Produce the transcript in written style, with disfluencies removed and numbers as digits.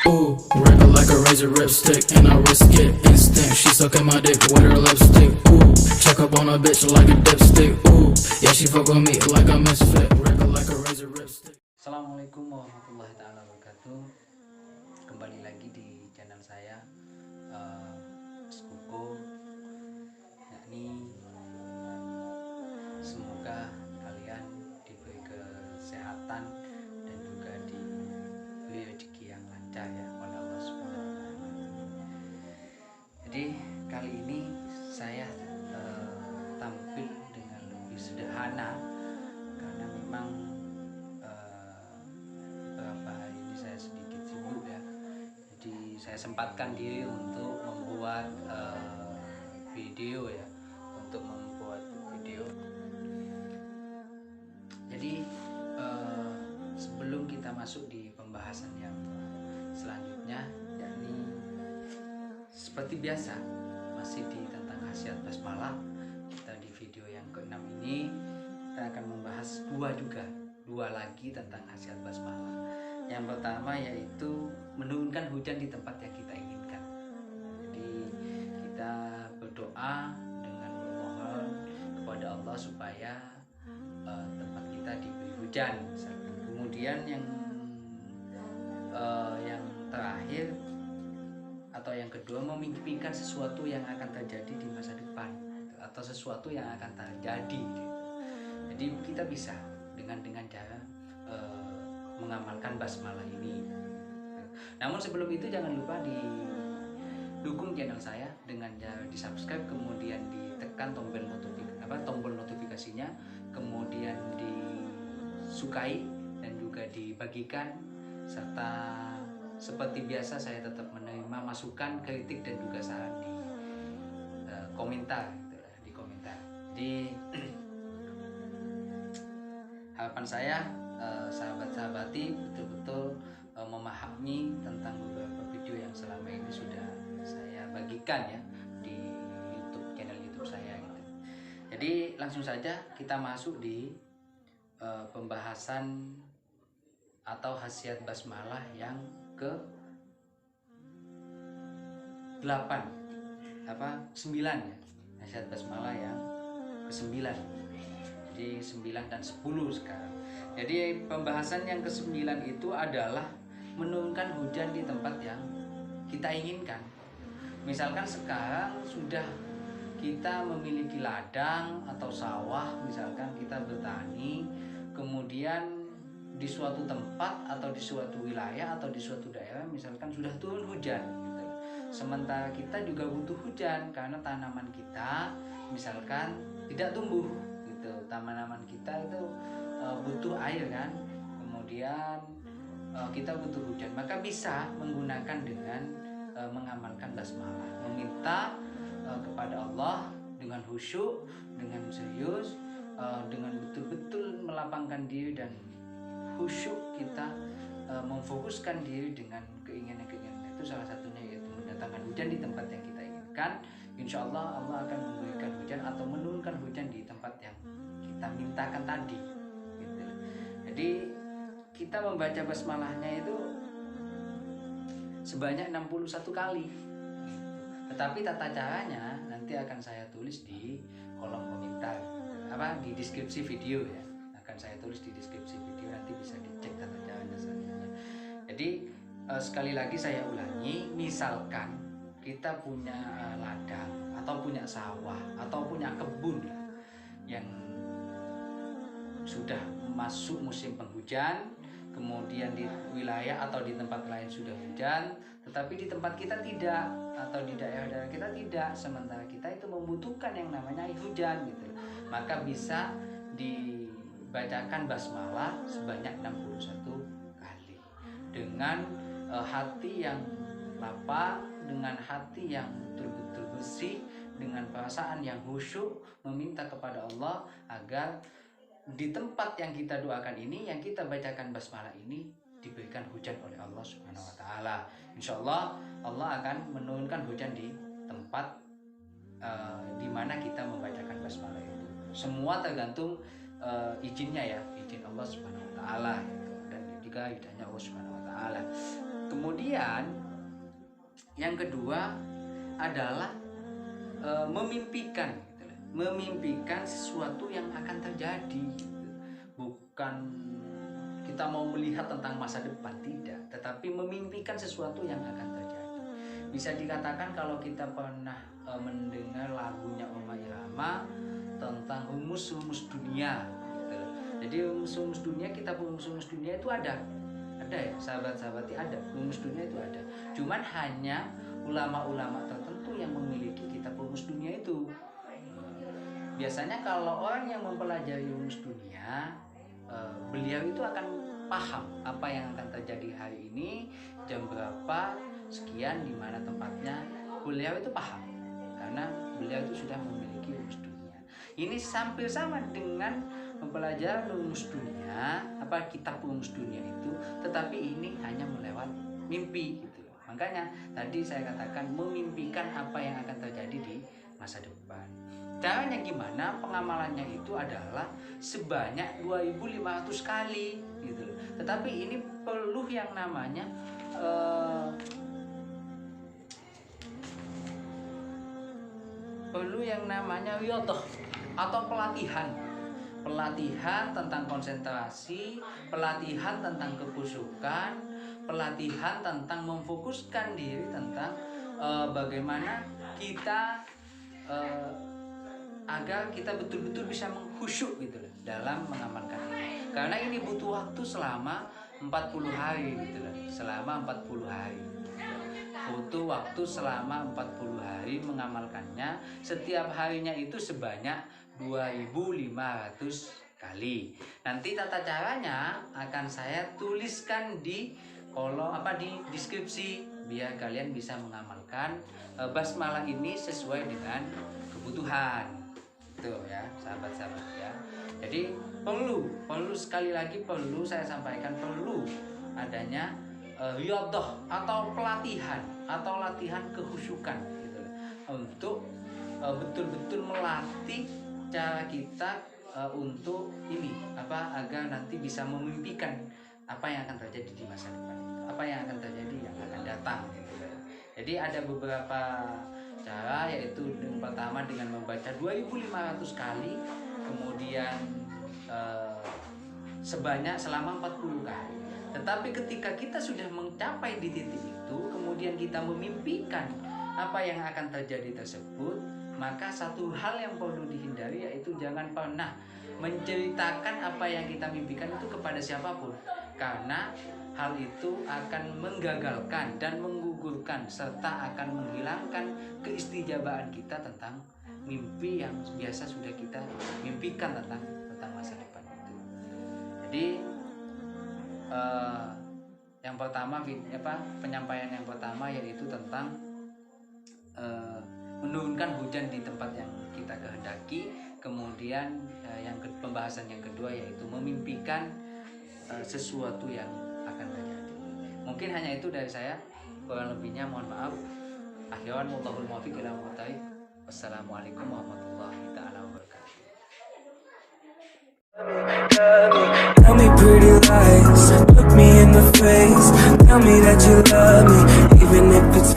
Ooh, wrinkle like a razor lipstick, and I risk it instant. She sucking my dick with her lipstick. Ooh, check up on a bitch like a dipstick. Ooh, yeah, she fuck with me like a misfit. Wrinkle like a razor lipstick. Assalamualaikum warahmatullahi taala wabarakatuh. Kembali lagi di channel saya, Skuko. Yakni semoga kalian diberi kesehatan dan juga diberi rezeki yang lancar ya oleh Allah Subhanahu wa Ta'ala. Jadi kali ini saya tampil dengan lebih sederhana karena memang beberapa hari ini saya sedikit sibuk ya. Jadi saya sempatkan diri untuk membuat video ya, untuk membuat video. Jadi sebelum kita masuk di pembahasan yang selanjutnya, yakni seperti biasa masih di tentang khasiat basmalah. Kita di video yang ke-6 ini kita akan membahas dua lagi tentang khasiat basmalah. Yang pertama yaitu menurunkan hujan di tempat yang kita inginkan. Jadi kita berdoa dengan memohon kepada Allah supaya tempat kita diberi hujan misalkan. Kemudian yang terakhir atau yang kedua, memimpikan sesuatu yang akan terjadi di masa depan atau sesuatu yang akan terjadi gitu. Jadi kita bisa dengan cara mengamalkan basmalah ini. Namun sebelum itu jangan lupa didukung channel saya dengan cara di subscribe, kemudian ditekan tombol notifikasinya, kemudian disukai dan juga dibagikan, serta seperti biasa saya tetap menerima masukan, kritik dan juga saran di komentar gitu, di komentar. Jadi harapan saya sahabat-sahabati betul-betul memahami tentang beberapa video yang selama ini sudah saya bagikan ya di channel YouTube saya gitu. Jadi langsung saja kita masuk di pembahasan atau khasiat basmalah yang ke-9 ya. Khasiat basmalah yang ke-9. Jadi 9 dan 10 sekarang. Jadi pembahasan yang ke-9 itu adalah menurunkan hujan di tempat yang kita inginkan. Misalkan sekarang sudah kita memiliki ladang atau sawah, misalkan kita bertani, kemudian di suatu tempat atau di suatu wilayah atau di suatu daerah misalkan sudah turun hujan gitu. Sementara kita juga butuh hujan karena tanaman kita misalkan tidak tumbuh gitu. Tanaman kita itu butuh air kan. Kemudian kita butuh hujan, maka bisa menggunakan dengan mengamalkan basmalah, meminta kepada Allah dengan khusyuk, dengan serius, dengan betul-betul melapangkan diri dan khusyuk kita memfokuskan diri dengan keinginan-keinginan itu, salah satunya yaitu mendatangkan hujan di tempat yang kita inginkan. Insya Allah Allah akan memberikan hujan atau menurunkan hujan di tempat yang kita mintakan tadi gitu. Jadi kita membaca basmalahnya itu sebanyak 61 kali. Tetapi tata caranya nanti akan saya tulis di kolom komentar di deskripsi video ya. Akan saya tulis di deskripsi video, nanti bisa dicek tata caranya selanjutnya. Jadi sekali lagi saya ulangi, misalkan kita punya ladang atau punya sawah atau punya kebun yang sudah masuk musim penghujan, kemudian di wilayah atau di tempat lain sudah hujan, tetapi di tempat kita tidak, atau di daerah-daerah kita tidak, sementara kita itu membutuhkan yang namanya air hujan gitu. Maka bisa dibacakan basmalah sebanyak 61 kali dengan hati yang lapang, dengan hati yang betul-betul bersih, dengan perasaan yang khusyuk, meminta kepada Allah agar di tempat yang kita doakan ini, yang kita bacakan basmalah ini, diberikan hujan oleh Allah Subhanahu wa Ta'ala. Insya Allah Allah akan menurunkan hujan di tempat di mana kita membacakan basmalah itu. Semua tergantung izinnya ya, izin Allah Subhanahu wa Ta'ala gitu. Dan juga hidayahnya Allah Subhanahu wa Ta'ala. Kemudian yang kedua adalah memimpikan gitu. Memimpikan sesuatu yang akan terjadi gitu. Bukan kita mau melihat tentang masa depan, tidak, tetapi memimpikan sesuatu yang akan terjadi. Bisa dikatakan kalau kita pernah mendengar lagunya Rhoma Irama tentang rumus-rumus dunia gitu. Jadi rumus-rumus dunia, kitab rumus-rumus dunia itu ada ya sahabat-sahabati, ada rumus dunia itu ada. Cuman hanya ulama-ulama tertentu yang memiliki kitab rumus dunia itu. Biasanya kalau orang yang mempelajari rumus dunia, beliau itu akan paham apa yang akan terjadi hari ini, jam berapa, sekian, di mana tempatnya. Beliau itu paham karena beliau itu sudah memiliki rumus dunia. Ini hampir sama dengan mempelajari rumus dunia, kitab rumus dunia itu, tetapi ini hanya melewat mimpi gitu. Makanya tadi saya katakan memimpikan apa yang akan terjadi di masa depan. Caranya gimana? Pengamalannya itu adalah sebanyak 2.500 kali gitu. Tetapi ini perlu yang namanya riyadhah atau pelatihan tentang konsentrasi, pelatihan tentang kekhusyukan, pelatihan tentang memfokuskan diri, tentang bagaimana kita agar kita betul-betul bisa mengkhusyuk gitu loh dalam mengamalkan ini. Karena ini butuh waktu selama 40 hari gitu loh. Selama 40 hari. Butuh waktu selama 40 hari mengamalkannya. Setiap harinya itu sebanyak 2.500 kali. Nanti tata caranya akan saya tuliskan di kolom di deskripsi biar kalian bisa mengamalkan basmalah ini sesuai dengan kebutuhan. Itu ya sahabat-sahabat ya. Jadi perlu sekali lagi saya sampaikan, perlu adanya riyadhah atau pelatihan atau latihan kekhusyukan gitu, untuk betul-betul melatih cara kita untuk ini agar nanti bisa memimpikan apa yang akan terjadi di masa depan, apa yang akan terjadi yang akan datang gitu. Jadi ada beberapa cara, yaitu yang pertama dengan membaca 2.500 kali, kemudian selama 40 kali. Tetapi ketika kita sudah mencapai di titik itu, kemudian kita memimpikan apa yang akan terjadi tersebut, maka satu hal yang perlu dihindari yaitu jangan pernah menceritakan apa yang kita mimpikan itu kepada siapapun, karena hal itu akan menggagalkan dan menggugurkan serta akan menghilangkan keistijabaan kita tentang mimpi yang biasa sudah kita mimpikan tentang masa depan itu. Jadi yang pertama penyampaian yang pertama yaitu tentang menurunkan hujan di tempat yang kita kehendaki. Kemudian pembahasan yang kedua yaitu memimpikan sesuatu yang akan terjadi. Mungkin hanya itu dari saya, kurang lebihnya mohon maaf. Akhiran wallahul muwaffiq ila aqwamit. Wassalamualaikum warahmatullahi taala wabarakatuh. Tell me pretty lies, look me in the face, tell me that you love me, even if it's